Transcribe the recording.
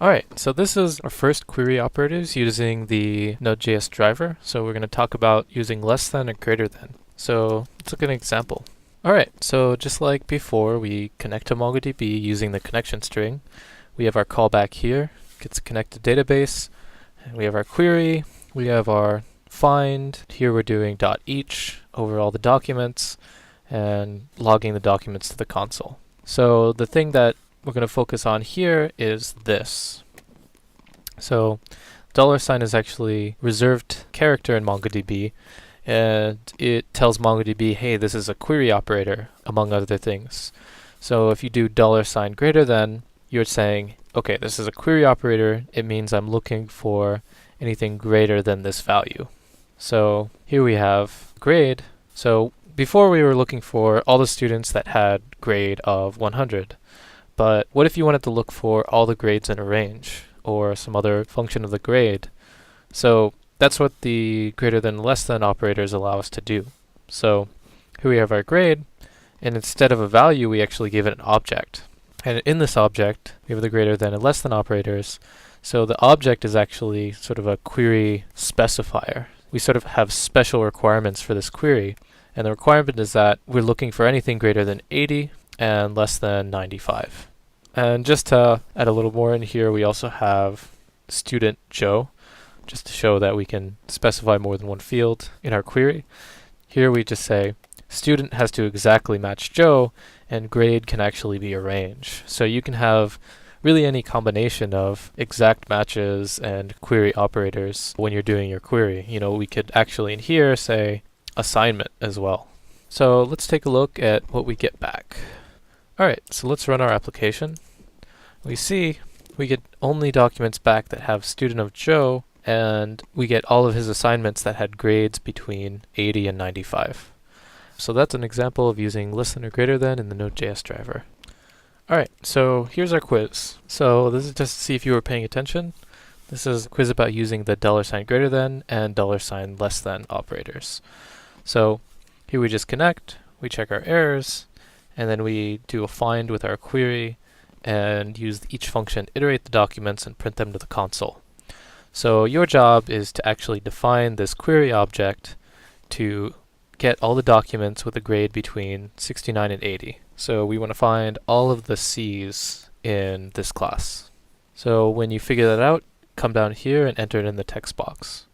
Alright, so this is our first query operators using the Node.js driver. So we're going to talk about using less than or greater than. So let's look at an example. Alright, so just like before, we connect to MongoDB using the connection string. We have our callback here, gets connected database, and we have our query, we have our find. Here we're doing .each over all the documents and logging the documents to the console. So the thing that we're going to focus on here is this. So $sign is actually reserved character in MongoDB, and it tells MongoDB, hey, this is a query operator, among other things. So if you do $sign greater than, you're saying, okay, this is a query operator. It means I'm looking for anything greater than this value. So here we have grade. So before we were looking for all the students that had grade of 100. But what if you wanted to look for all the grades in a range or some other function of the grade? So that's what the greater than and less than operators allow us to do. So here we have our grade, and instead of a value, we actually give it an object. And in this object, we have the greater than and less than operators. So the object is actually sort of a query specifier. We sort of have special requirements for this query. And the requirement is that we're looking for anything greater than 80 and less than 95. And just to add a little more in here, we also have student Joe, just to show that we can specify more than one field in our query. Here we just say student has to exactly match Joe, and grade can actually be a range. So you can have really any combination of exact matches and query operators when you're doing your query. You know, we could actually in here say assignment as well. So let's take a look at what we get back. Alright, so let's run our application. We see we get only documents back that have student of Joe, and we get all of his assignments that had grades between 80 and 95. So that's an example of using less than or greater than in the Node.js driver. Alright, so here's our quiz. So this is just to see if you were paying attention. This is a quiz about using the $sign greater than and $sign less than operators. So here we just connect, we check our errors, and then we do a find with our query and use each function, iterate the documents, and print them to the console. So your job is to actually define this query object to get all the documents with a grade between 69 and 80. So we want to find all of the C's in this class. So when you figure that out, come down here and enter it in the text box.